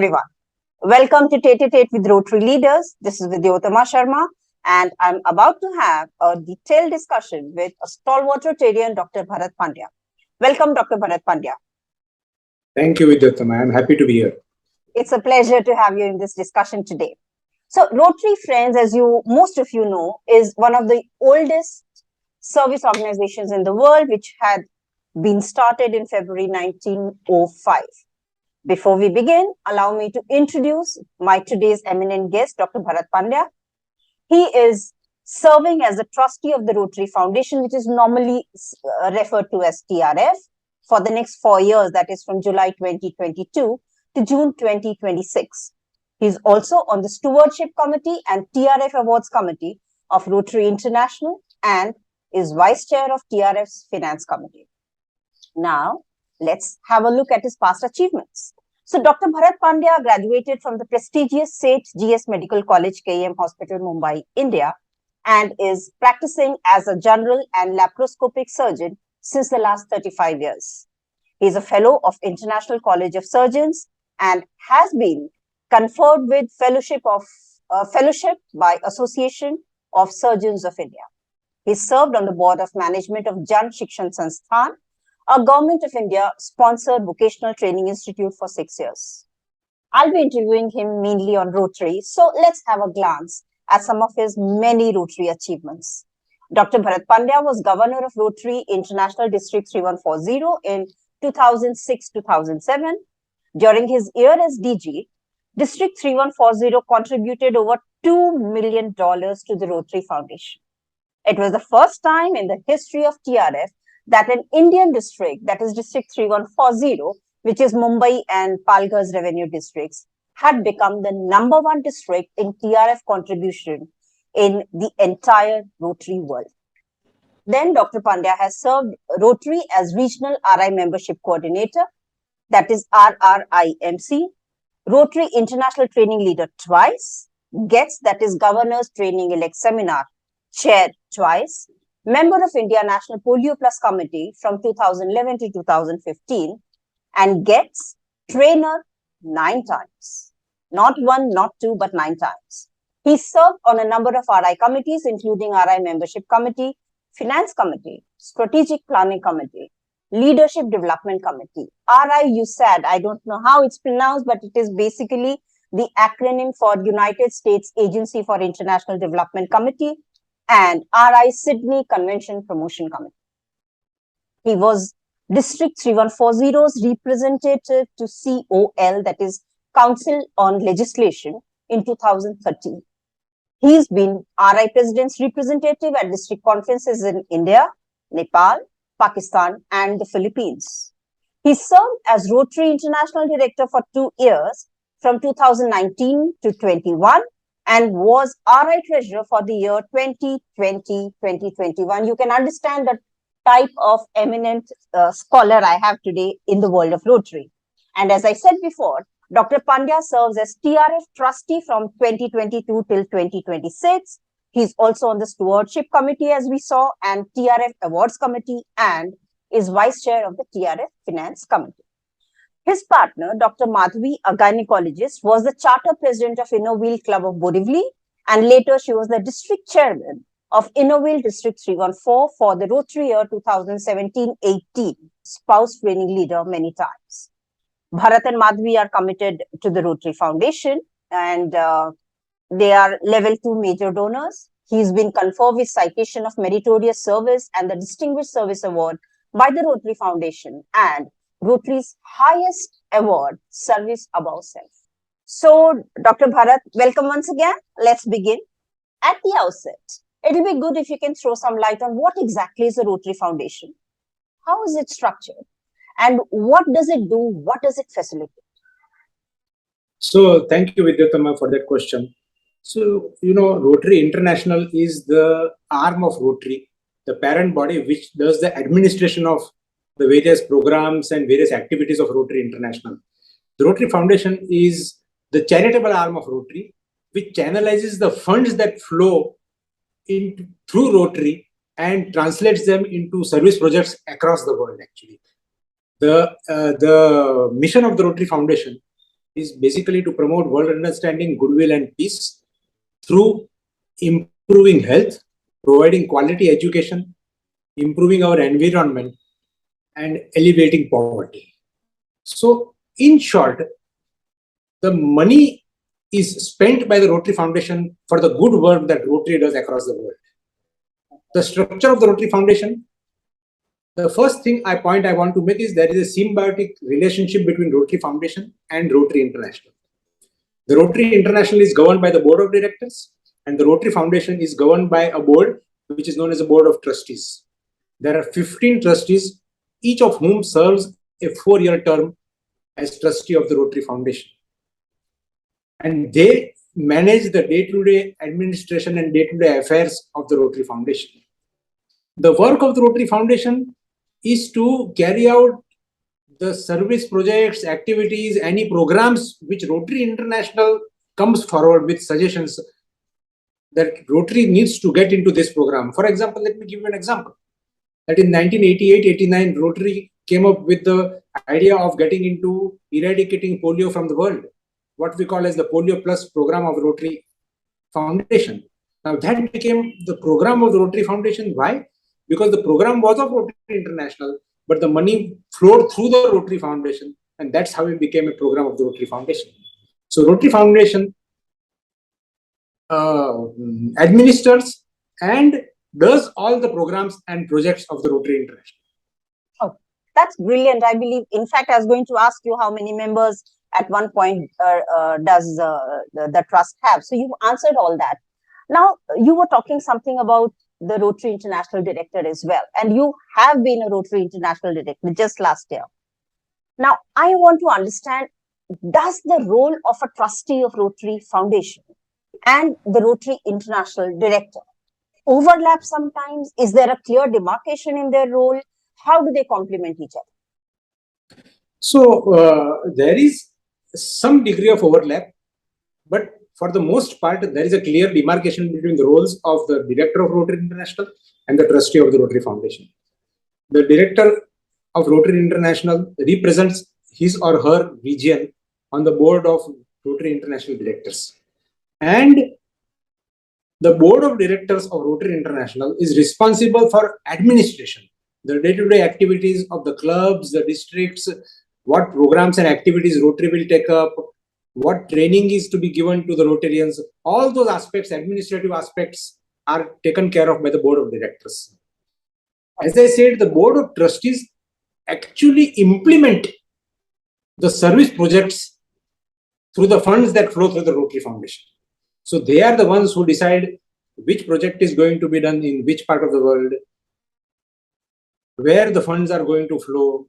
everyone. Welcome to Tate with Rotary Leaders. This is Vidyottama Sharma, and I'm about to have a detailed discussion with a stalwart Rotarian, Dr. Bharat Pandya. Welcome, Dr. Bharat Pandya. Thank you, Vidyottama. I'm happy to be here. It's a pleasure to have you in this discussion today. So, Rotary Friends, as most of you know, is one of the oldest service organizations in the world, which had been started in February 1905. Before we begin, allow me to introduce my today's eminent guest, Dr. Bharat Pandya. He is serving as the trustee of the Rotary Foundation, which is normally referred to as TRF, for the next 4 years, that is from July 2022 to June 2026. He is also on the Stewardship Committee and TRF Awards Committee of Rotary International and is Vice Chair of TRF's Finance Committee. Now, let's have a look at his past achievements. So, Dr. Bharat Pandya graduated from the prestigious Seth GS Medical College, KM Hospital, Mumbai, India, and is practicing as a general and laparoscopic surgeon since the last 35 years. He is a fellow of International College of Surgeons and has been conferred with fellowship by Association of Surgeons of India. He served on the board of management of Jan Shikshan Sansthan, a Government of India sponsored vocational training institute, for 6 years. I'll be interviewing him mainly on Rotary, so let's have a glance at some of his many Rotary achievements. Dr. Bharat Pandya was governor of Rotary International District 3140 in 2006-2007. During his year as DG, District 3140 contributed over $2 million to the Rotary Foundation. It was the first time in the history of TRF that an Indian district, that is District 3140, which is Mumbai and Palghar's revenue districts, had become the #1 district in TRF contribution in the entire Rotary world. Then Dr. Pandya has served Rotary as Regional RI Membership Coordinator, that is RRIMC, Rotary International Training Leader twice, GETS, that is Governors Training Elect Seminar, Chair twice, Member of India National Polio Plus Committee from 2011 to 2015, and GETS Trainer 9 times. Not 1, not 2, but 9 times. He served on a number of RI committees, including RI Membership Committee, Finance Committee, Strategic Planning Committee, Leadership Development Committee, RIUSAD. I don't know how it's pronounced, but it is basically the acronym for United States Agency for International Development Committee, and RI Sydney Convention Promotion Committee. He was District 3140's representative to COL, that is Council on Legislation, in 2013. He's been RI President's representative at district conferences in India, Nepal, Pakistan, and the Philippines. He served as Rotary International Director for 2 years, from 2019 to 21, and was RI Treasurer for the year 2020-2021. You can understand the type of eminent scholar I have today in the world of Rotary. And as I said before, Dr. Pandya serves as TRF trustee from 2022 till 2026. He's also on the Stewardship Committee, as we saw, and TRF Awards Committee, and is Vice Chair of the TRF Finance Committee. His partner, Dr. Madhvi, a gynecologist, was the Charter President of Innoville Club of Borivali, and later she was the District Chairman of Innoville District 314 for the Rotary year 2017-18, spouse training leader many times. Bharat and Madhvi are committed to the Rotary Foundation, and they are level 2 major donors. He's been conferred with citation of meritorious service and the Distinguished Service Award by the Rotary Foundation, and Rotary's highest award, Service Above Self. So, Dr. Bharat, welcome once again. Let's begin. At the outset, it'll be good if you can throw some light on what exactly is the Rotary Foundation, how is it structured, and what does it do, what does it facilitate? So, thank you, Vidyottama, for that question. So, Rotary International is the arm of Rotary, the parent body which does the administration of the various programs and various activities of Rotary International. The Rotary Foundation is the charitable arm of Rotary, which channelizes the funds that flow through Rotary and translates them into service projects across the world, actually. The mission of the Rotary Foundation is basically to promote world understanding, goodwill, and peace through improving health, providing quality education, improving our environment, and alleviating poverty. So, in short, the money is spent by the Rotary Foundation for the good work that Rotary does across the world. The structure of the Rotary Foundation, the first thing I want to make is there is a symbiotic relationship between Rotary Foundation and Rotary International. The Rotary International is governed by the Board of Directors, and the Rotary Foundation is governed by a board which is known as a Board of Trustees. There are 15 trustees, each of whom serves a 4-year term as trustee of the Rotary Foundation. And they manage the day-to-day administration and day-to-day affairs of the Rotary Foundation. The work of the Rotary Foundation is to carry out the service projects, activities, any programs which Rotary International comes forward with suggestions that Rotary needs to get into this program. For example, let me give you an example. That in 1988-89, Rotary came up with the idea of getting into eradicating polio from the world, what we call as the Polio Plus program of Rotary Foundation. Now that became the program of the Rotary Foundation. Why? Because the program was of Rotary International, but the money flowed through the Rotary Foundation, and that's how it became a program of the Rotary Foundation. So Rotary Foundation administers and does all the programs and projects of the Rotary International. Oh, that's brilliant. I believe, in fact, I was going to ask you how many members at one point does the trust have. So you've answered all that. Now, you were talking something about the Rotary International Director as well. And you have been a Rotary International Director just last year. Now, I want to understand, does the role of a trustee of Rotary Foundation and the Rotary International Director overlap sometimes? Is there a clear demarcation in their role? How do they complement each other? So there is some degree of overlap, but for the most part, there is a clear demarcation between the roles of the Director of Rotary International and the Trustee of the Rotary Foundation. The Director of Rotary International represents his or her region on the board of Rotary International Directors. And the Board of Directors of Rotary International is responsible for administration, the day-to-day activities of the clubs, the districts, what programs and activities Rotary will take up, what training is to be given to the Rotarians. All those aspects, administrative aspects, are taken care of by the Board of Directors. As I said, the Board of Trustees actually implement the service projects through the funds that flow through the Rotary Foundation. So they are the ones who decide which project is going to be done in which part of the world, where the funds are going to flow.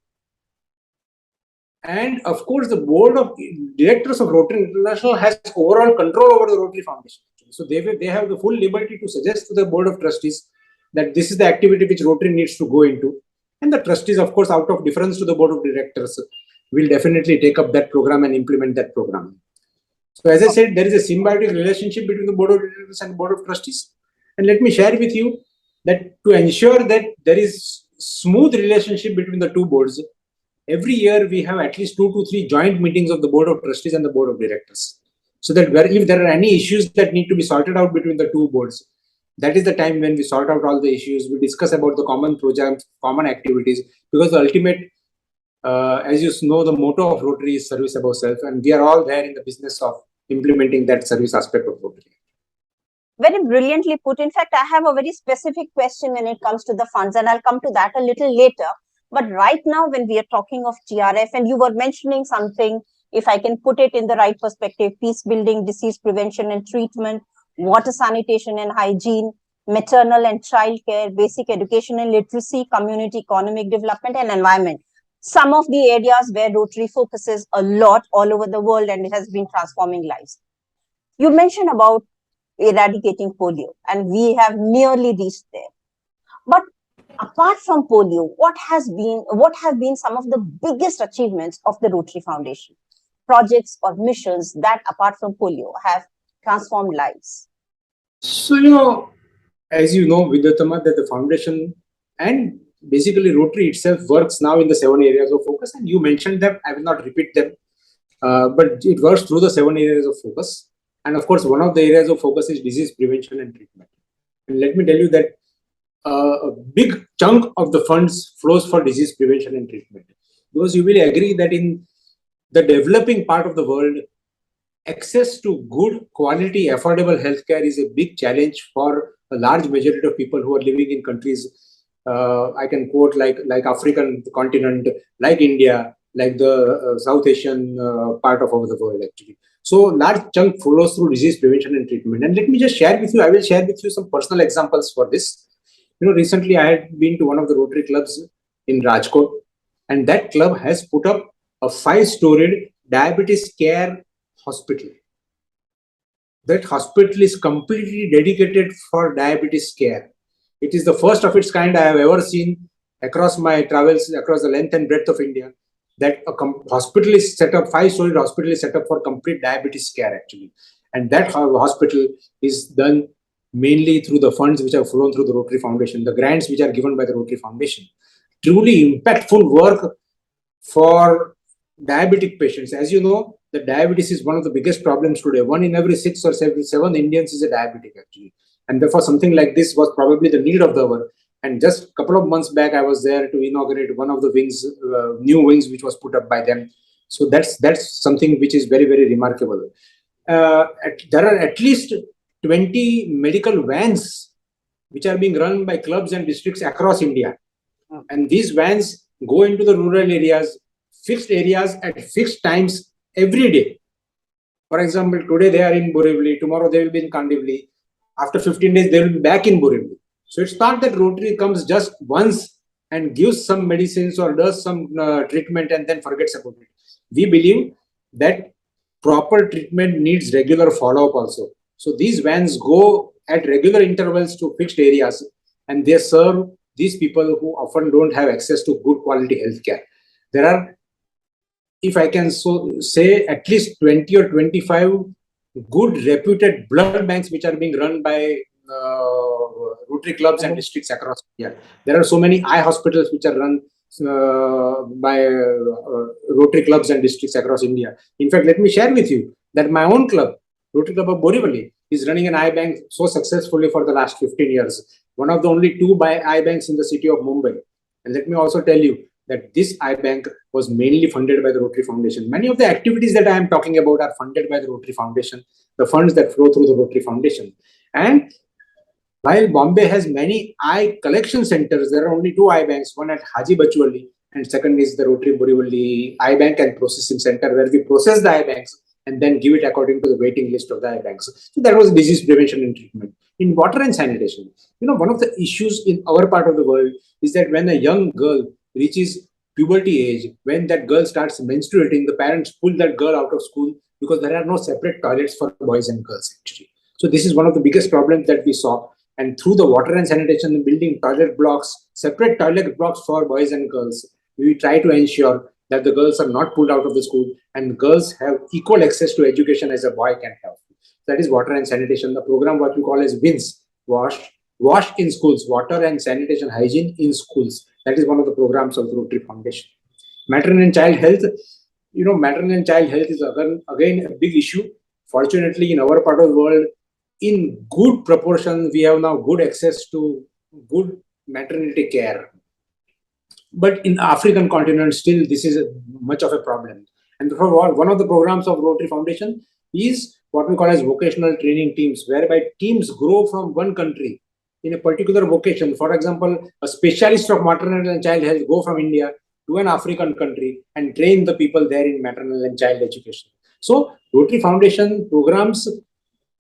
And of course, the Board of Directors of Rotary International has overall control over the Rotary Foundation. So they have the full liberty to suggest to the Board of Trustees that this is the activity which Rotary needs to go into. And the trustees, of course, out of deference to the Board of Directors, will definitely take up that program and implement that program. So as I said, there is a symbiotic relationship between the Board of Directors and Board of Trustees. And let me share with you that to ensure that there is smooth relationship between the two boards, every year we have at least 2 to 3 joint meetings of the Board of Trustees and the Board of Directors. So that if there are any issues that need to be sorted out between the two boards, that is the time when we sort out all the issues. We discuss about the common projects, common activities, because the ultimate, as you know, the motto of Rotary is service above self, and we are all there in the business of implementing that service aspect of Rotary. Very brilliantly put. In fact, I have a very specific question when it comes to the funds, and I'll come to that a little later. But right now, when we are talking of TRF, and you were mentioning something, if I can put it in the right perspective, peace building, disease prevention and treatment, water sanitation and hygiene, maternal and child care, basic education and literacy, community economic development, and environment. Some of the areas where Rotary focuses a lot all over the world, and it has been transforming lives. You mentioned about eradicating polio, and we have nearly reached there. But apart from polio, what have been some of the biggest achievements of the Rotary Foundation? Projects or missions that, apart from polio, have transformed lives? So, as you know, Vidyottama, that the foundation and basically Rotary itself works now in the 7 areas of focus, and you mentioned them. I will not repeat them. but it works through the 7 areas of focus. And of course, one of the areas of focus is disease prevention and treatment. And let me tell you that a big chunk of the funds flows for disease prevention and treatment. Because you will agree that in the developing part of the world, access to good quality, affordable healthcare is a big challenge for a large majority of people who are living in countries. I can quote like African continent, like India, like the South Asian part of the world actually. So large chunk follows through disease prevention and treatment. And let me just share with you. I will share with you some personal examples for this. Recently I had been to one of the Rotary clubs in Rajkot, and that club has put up a 5-storied diabetes care hospital. That hospital is completely dedicated for diabetes care. It is the first of its kind I have ever seen across my travels across the length and breadth of India. That a hospital is set up, 5-storied hospital is set up for complete diabetes care actually. And that hospital is done mainly through the funds which have flown through the Rotary Foundation, the grants which are given by the Rotary Foundation. Truly impactful work for diabetic patients. As you know, the diabetes is one of the biggest problems today. 1 in every 6 or 7 Indians is a diabetic actually. And therefore, something like this was probably the need of the hour. And just a couple of months back, I was there to inaugurate one of the wings, new wings, which was put up by them. So that's something which is very, very remarkable. There are at least 20 medical vans which are being run by clubs and districts across India. And these vans go into the rural areas, fixed areas at fixed times every day. For example, today they are in Borivali, tomorrow they will be in Kandivali. After 15 days, they will be back in Borivali. So it's not that Rotary comes just once and gives some medicines or does some treatment and then forgets about it. We believe that proper treatment needs regular follow-up also. So these vans go at regular intervals to fixed areas and they serve these people who often don't have access to good quality healthcare. There are, if I can say, at least 20 or 25 good reputed blood banks which are being run by Rotary clubs and districts across India. There are so many eye hospitals which are run by Rotary clubs and districts across India. In fact, let me share with you that my own club, Rotary Club of Borivali, is running an eye bank so successfully for the last 15 years. One of the only 2 eye banks in the city of Mumbai. And let me also tell you that this eye bank was mainly funded by the Rotary Foundation. Many of the activities that I am talking about are funded by the Rotary Foundation, the funds that flow through the Rotary Foundation. And while Bombay has many eye collection centers, there are only 2 eye banks, one at Haji Bachuali and second is the Rotary Borivali Eye Bank and Processing Center, where we process the eye banks and then give it according to the waiting list of the eye banks. So that was disease prevention and treatment. In water and sanitation, one of the issues in our part of the world is that when a young girl reaches puberty age, when that girl starts menstruating, the parents pull that girl out of school because there are no separate toilets for boys and girls actually. So this is one of the biggest problems that we saw. And through the water and sanitation, building toilet blocks, separate toilet blocks for boys and girls, we try to ensure that the girls are not pulled out of the school and girls have equal access to education as a boy can have. That is water and sanitation. The program what we call as WINS, wash in schools, water and sanitation hygiene in schools. That is one of the programs of the Rotary Foundation. Maternal and child health. Maternal and child health is again a big issue. Fortunately, in our part of the world, in good proportion, we have now good access to good maternity care. But in the African continent, still this is much of a problem. And therefore, one of the programs of Rotary Foundation is what we call as vocational training teams, whereby teams grow from one country in a particular vocation. For example, a specialist of maternal and child health go from India to an African country and train the people there in maternal and child education. So Rotary Foundation programs,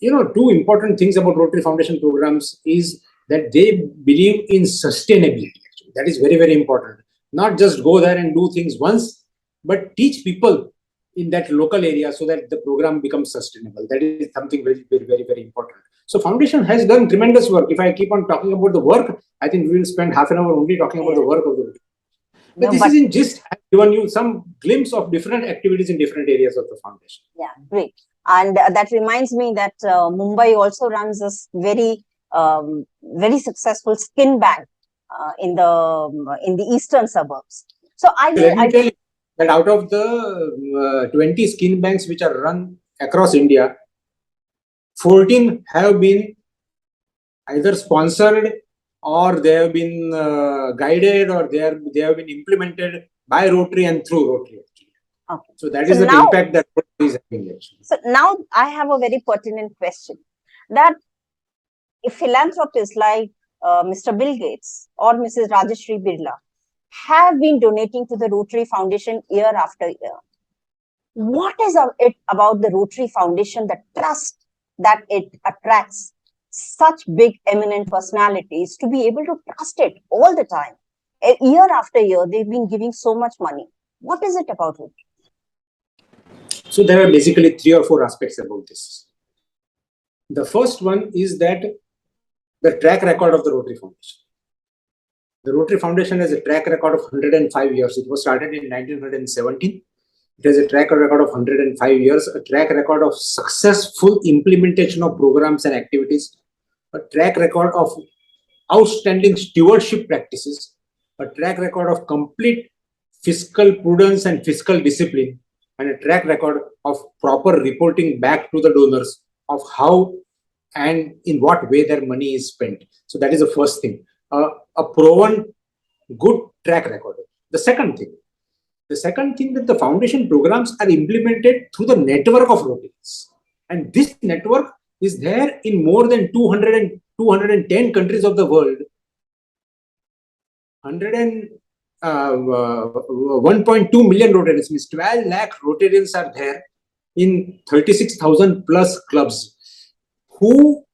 2 important things about Rotary Foundation programs is that they believe in sustainability. Actually. That is very, very important. Not just go there and do things once, but teach people in that local area so that the program becomes sustainable. That is something very, very, very, very important. So Foundation has done tremendous work. If I keep on talking about the work, I think we will spend half an hour only talking about the work of the Rotary. But this is in just given you some glimpse of different activities in different areas of the Foundation. Yeah, great. And that reminds me that Mumbai also runs this very, very successful skin bank in the eastern suburbs. So let me tell you, that out of the 20 skin banks which are run across India, 14 have been either sponsored or they have been guided or they have been implemented by Rotary and through Rotary. Okay. So that is the impact that Rotary is having actually. So now I have a very pertinent question, that if philanthropists like Mr. Bill Gates or Mrs. Rajashri Birla have been donating to the Rotary Foundation year after year, what is it about the Rotary Foundation, the trust that it attracts such big eminent personalities to be able to trust it all the time? Year after year, they've been giving so much money. What is it about it? So there are basically 3 or 4 aspects about this. The first one is that the track record of the Rotary Foundation. The Rotary Foundation has a track record of 105 years. It was started in 1917. It has a track record of 105 years, a track record of successful implementation of programs and activities, a track record of outstanding stewardship practices, a track record of complete fiscal prudence and fiscal discipline, and a track record of proper reporting back to the donors of how and in what way their money is spent. So that is the first thing, a proven good track record. The second thing that the foundation programs are implemented through the network of Rotaries, and this network is there in more than 210 countries of the world. 1.2 million Rotarians, means 12 lakh Rotarians are there in 36,000 plus clubs. Who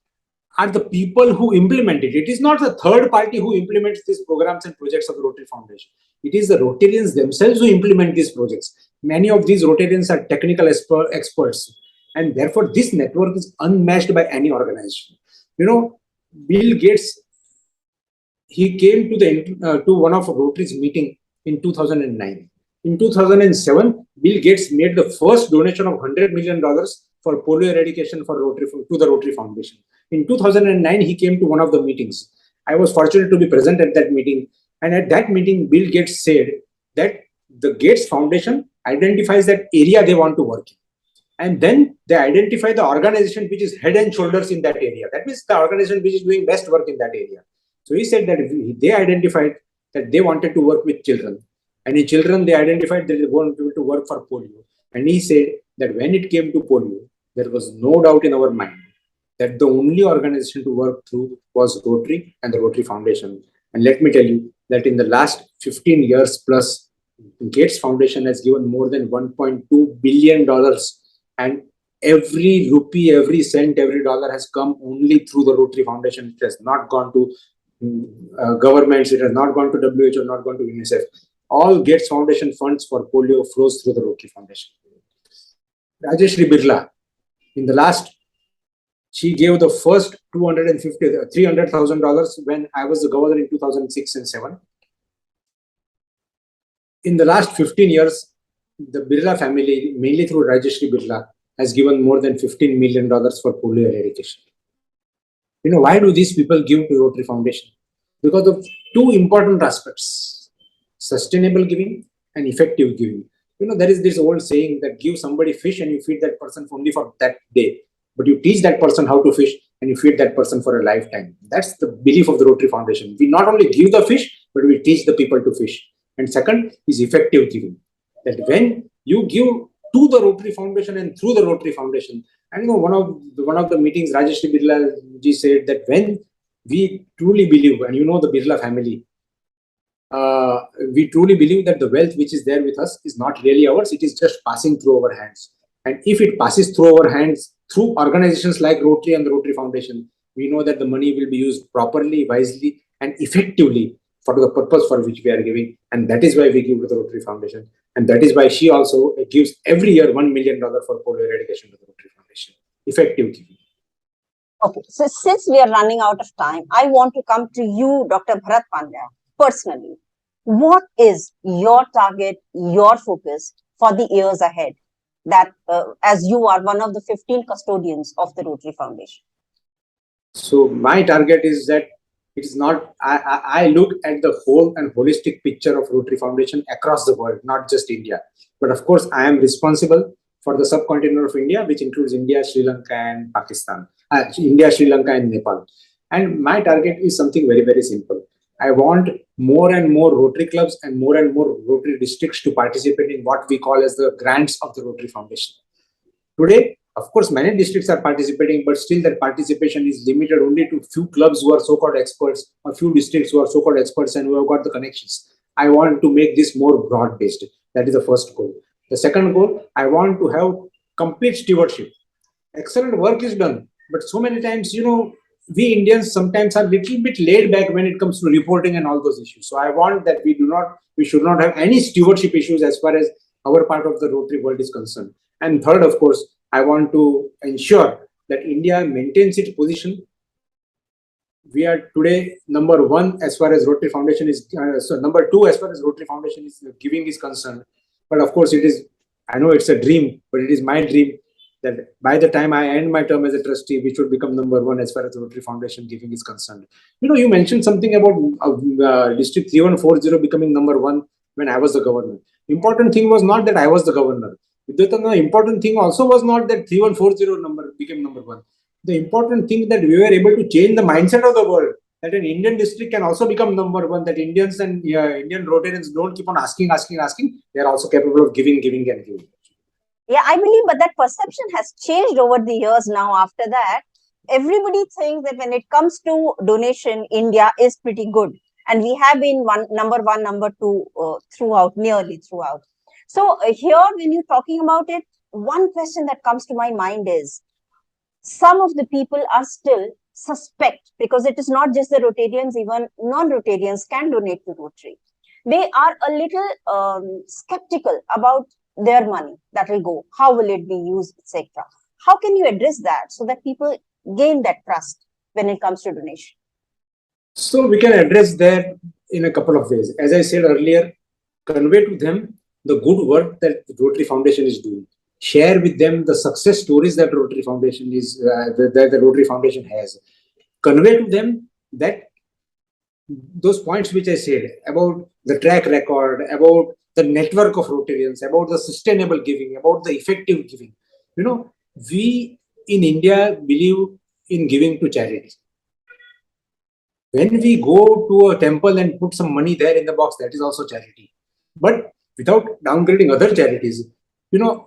are the people who implement it? It is not the third party who implements these programs and projects of the Rotary Foundation. It is the Rotarians themselves who implement these projects. Many of these Rotarians are technical experts, and therefore this network is unmatched by any organization. You know, Bill Gates, he came to one of Rotary's meeting in 2009. In 2007, Bill Gates made the first donation of $100 million for polio eradication to the Rotary Foundation. In 2009, he came to one of the meetings. I was fortunate to be present at that meeting. And at that meeting, Bill Gates said that the Gates Foundation identifies that area they want to work in. And then they identify the organization which is head and shoulders in that area. That means the organization which is doing best work in that area. So he said that they identified that they wanted to work with children. And in children, they identified that they wanted to work for polio. And he said that when it came to polio, there was no doubt in our mind that the only organization to work through was Rotary and the Rotary Foundation. And let me tell you that in the last 15 years plus, Gates Foundation has given more than $1.2 billion. And every rupee, every cent, every dollar has come only through the Rotary Foundation. It has not gone to governments, it has not gone to WHO, not gone to UNICEF. All Gates Foundation funds for polio flows through the Rotary Foundation. Rajashri Birla, in the last, she gave the first $300,000 when I was the governor in 2006 and 7. In the last 15 years, the Birla family, mainly through Rajashri Birla, has given more than $15 million for polio eradication. You know, why do these people give to Rotary Foundation? Because of 2 important aspects: sustainable giving and effective giving. You know, there is this old saying that give somebody fish and you feed that person only for that day. But you teach that person how to fish and you feed that person for a lifetime. That's the belief of the Rotary Foundation. We not only give the fish, but we teach the people to fish. And second is effective giving. That when you give to the Rotary Foundation and through the Rotary Foundation, and you know, one of the meetings, Rajashri Birla ji said that when we truly believe, and you know the Birla family, we truly believe that the wealth which is there with us is not really ours, it is just passing through our hands. And if it passes through our hands, through organizations like Rotary and the Rotary Foundation, we know that the money will be used properly, wisely, and effectively for the purpose for which we are giving. And that is why we give to the Rotary Foundation. And that is why she also gives every year $1 million for polio eradication to the Rotary Foundation. Effective giving. Okay, so since we are running out of time, I want to come to you, Dr. Bharat Pandya, personally. What is your target, your focus for the years ahead, that as you are one of the 15 custodians of the Rotary Foundation? So my target is that It is not. I look at the whole and holistic picture of Rotary Foundation across the world, not just India. But of course, I am responsible for the subcontinent of India, which includes India, Sri Lanka, and Pakistan. India, Sri Lanka, and Nepal. And my target is something very, very simple. I want more and more Rotary clubs and more Rotary districts to participate in what we call as the grants of the Rotary Foundation. Today, of course, many districts are participating, but still that participation is limited only to few clubs who are so-called experts, or few districts who are so-called experts and who have got the connections. I want to make this more broad-based. That is the first goal. The second goal, I want to have complete stewardship. Excellent work is done, but so many times, we Indians sometimes are little bit laid back when it comes to reporting and all those issues. So I want that we should not have any stewardship issues as far as our part of the Rotary world is concerned. And third, of course, I want to ensure that India maintains its position. We are today number one as far as Rotary Foundation is, so number two as far as Rotary Foundation is giving is concerned. But of course, I know it's a dream, but it is my dream that by the time I end my term as a trustee, we should become number one as far as Rotary Foundation giving is concerned. You mentioned something about District 3140 becoming number one when I was the governor. Important thing was not that I was the governor. The important thing also was not that 3140 number became number one. The important thing that we were able to change the mindset of the world, that an Indian district can also become number one, that Indians and Indian Rotarians don't keep on asking. They are also capable of giving and giving. Yeah, I believe, but that perception has changed over the years now. After that, everybody thinks that when it comes to donation, India is pretty good. And we have been number one, number two nearly throughout. So here, when you're talking about it, one question that comes to my mind is, some of the people are still suspect, because it is not just the Rotarians, even non-Rotarians can donate to Rotary. They are a little skeptical about their money that will go, how will it be used, etc. How can you address that so that people gain that trust when it comes to donation? So we can address that in a couple of ways. As I said earlier, convey to them the good work that the Rotary Foundation is doing. Share with them the success stories that Rotary Foundation that the Rotary Foundation has. Convey to them that those points which I said about the track record, about the network of Rotarians, about the sustainable giving, about the effective giving. We in India believe in giving to charity. When we go to a temple and put some money there in the box, that is also charity. But without downgrading other charities,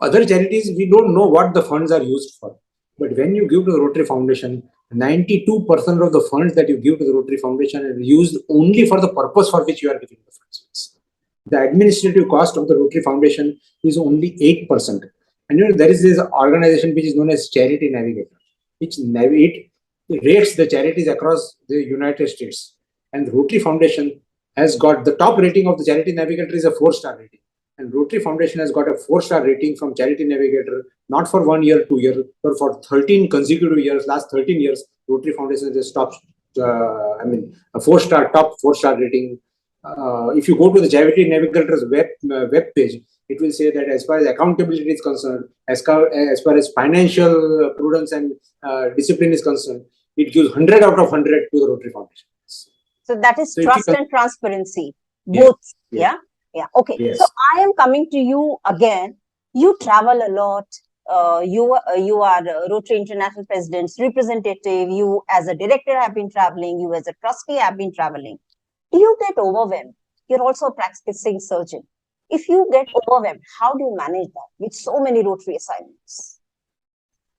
other charities, we don't know what the funds are used for. But when you give to the Rotary Foundation, 92% of the funds that you give to the Rotary Foundation are used only for the purpose for which you are giving the funds. The administrative cost of the Rotary Foundation is only 8%. And there is this organization which is known as Charity Navigator, which rates the charities across the United States. And the Rotary Foundation has got the top rating of the Charity Navigator is a 4-star rating. And Rotary Foundation has got a 4-star rating from Charity Navigator, not for 1 year, 2 years, but for 13 consecutive years. Last 13 years, Rotary Foundation has top, a 4-star, top 4-star rating. If you go to the Charity Navigator's web page, it will say that as far as accountability is concerned, as far as financial prudence and discipline is concerned, it gives 100 out of 100 to the Rotary Foundation. So that is trust and transparency, both. Yeah. Okay. Yes. So I am coming to you again. You travel a lot. You are Rotary International President's representative. You as a director have been traveling. You as a trustee have been traveling. Do you get overwhelmed? You're also a practicing surgeon. If you get overwhelmed, how do you manage that with so many Rotary assignments?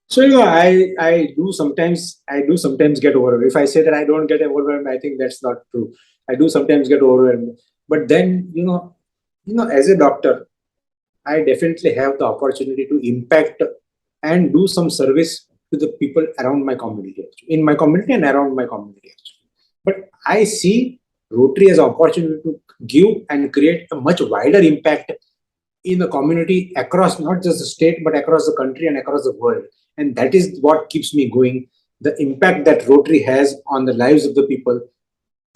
So I do sometimes get overwhelmed. If I say that I don't get overwhelmed, I think that's not true. I do sometimes get overwhelmed. But then as a doctor, I definitely have the opportunity to impact and do some service to the people around my community, actually, in my community and around my community, actually. But I see Rotary as an opportunity to give and create a much wider impact in the community across not just the state, but across the country and across the world. And that is what keeps me going. The impact that Rotary has on the lives of the people,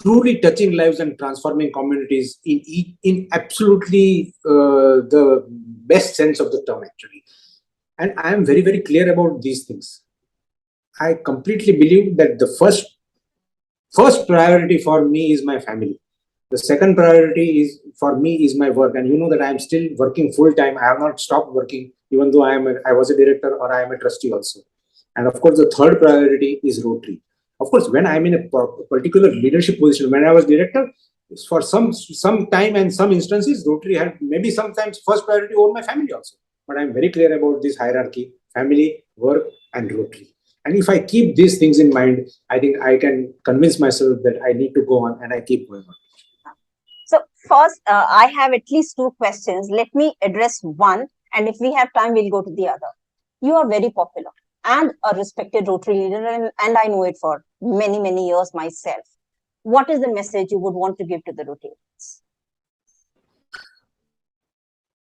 truly touching lives and transforming communities in absolutely the best sense of the term, actually. And I am very, very clear about these things. I completely believe that the first priority for me is my family. The second priority is for me is my work, and you know that I am still working full time. I have not stopped working, even though I was a director or I am a trustee also. And of course, the third priority is Rotary. Of course, when I'm in a particular leadership position, when I was director, for some time and some instances, Rotary had maybe sometimes first priority over my family also. But I'm very clear about this hierarchy: family, work, and Rotary. And if I keep these things in mind, I think I can convince myself that I need to go on, and I keep going on. So first, I have at least two questions. Let me address one, and if we have time, we'll go to the other. You are very popular and a respected Rotary leader, and I know it for many, many years myself. What is the message you would want to give to the Rotarians?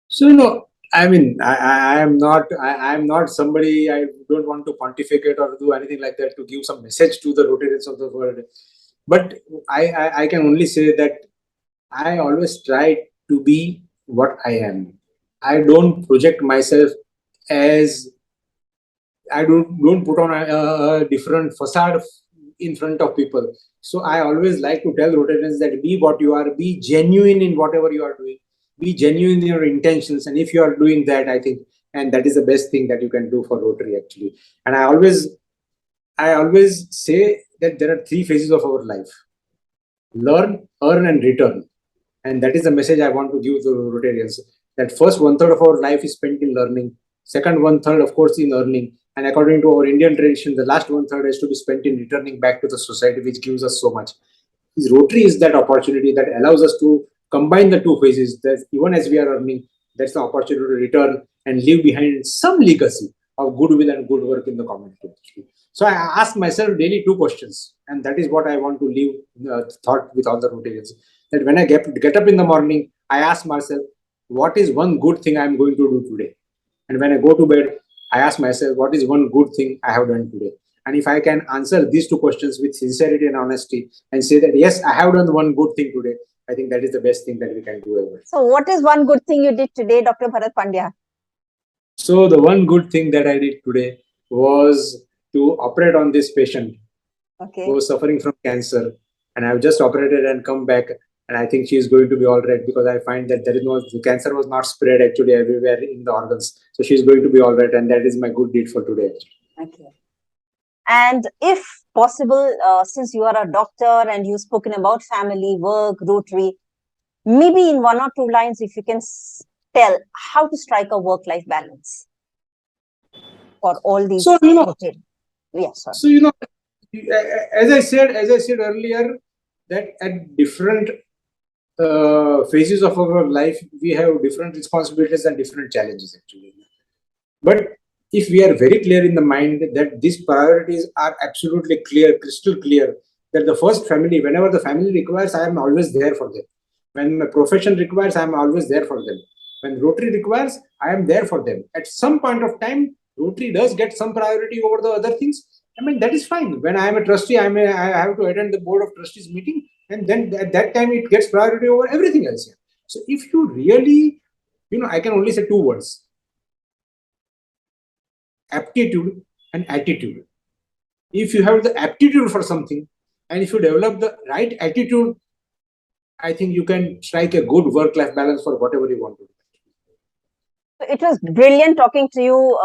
So, I mean, I am not somebody, I don't want to pontificate or do anything like that to give some message to the Rotarians of the world. But I can only say that I always try to be what I am. I don't project myself as, I don't put on a different facade in front of people. So I always like to tell Rotarians that be what you are, be genuine in whatever you are doing, be genuine in your intentions. And if you are doing that, I think, and that is the best thing that you can do for Rotary actually. And I always say that there are three phases of our life: learn, earn, and return. And that is the message I want to give to Rotarians. That first one third of our life is spent in learning. Second one third, of course, in earning. And according to our Indian tradition, the last one third has to be spent in returning back to the society, which gives us so much. This Rotary is that opportunity that allows us to combine the two phases. That even as we are earning, that's the opportunity to return and leave behind some legacy of goodwill and good work in the community. So I ask myself daily two questions, and that is what I want to leave thought with all the Rotarians. That when I get up in the morning, I ask myself, what is one good thing I'm going to do today? And when I go to bed, I ask myself, what is one good thing I have done today? And if I can answer these two questions with sincerity and honesty and say that, yes, I have done one good thing today, I think that is the best thing that we can do ever. So what is one good thing you did today, Dr. Bharat Pandya? So the one good thing that I did today was to operate on this patient who was suffering from cancer. And I've just operated and come back. And I think she is going to be all right, because I find that the cancer was not spread actually everywhere in the organs. So she's going to be all right. And that is my good deed for today. Okay. And if possible, since you are a doctor and you've spoken about family, work, Rotary, maybe in one or two lines, if you can tell how to strike a work-life balance for all these. So, yes, so, as I said earlier, that at different phases of our life, we have different responsibilities and different challenges actually. But if we are very clear in the mind that these priorities are absolutely clear, crystal clear, that the first family, whenever the family requires, I am always there for them. When my profession requires, I am always there for them. When Rotary requires, I am there for them. At some point of time, Rotary does get some priority over the other things. I mean, that is fine. When I am a trustee, I have to attend the board of trustees meeting, and then at that time it gets priority over everything else. So if you really, I can only say two words: aptitude and attitude. If you have the aptitude for something, and if you develop the right attitude, I think you can strike a good work-life balance for whatever you want to do. It was brilliant talking to you,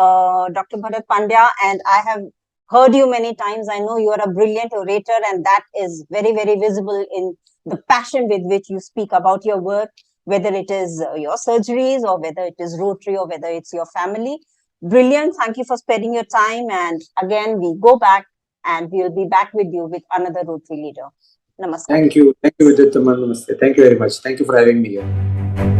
Dr. Bharat Pandya, and I have heard you many times. I know you are a brilliant orator, and that is very, very visible in the passion with which you speak about your work, whether it is your surgeries or whether it is Rotary or whether it's your family. Brilliant. Thank you for spending your time. And again, we go back and we'll be back with you with another Rotary leader. Namaskar. Thank you. Thank you, Vidyottama. Namaste. Thank you very much. Thank you for having me here.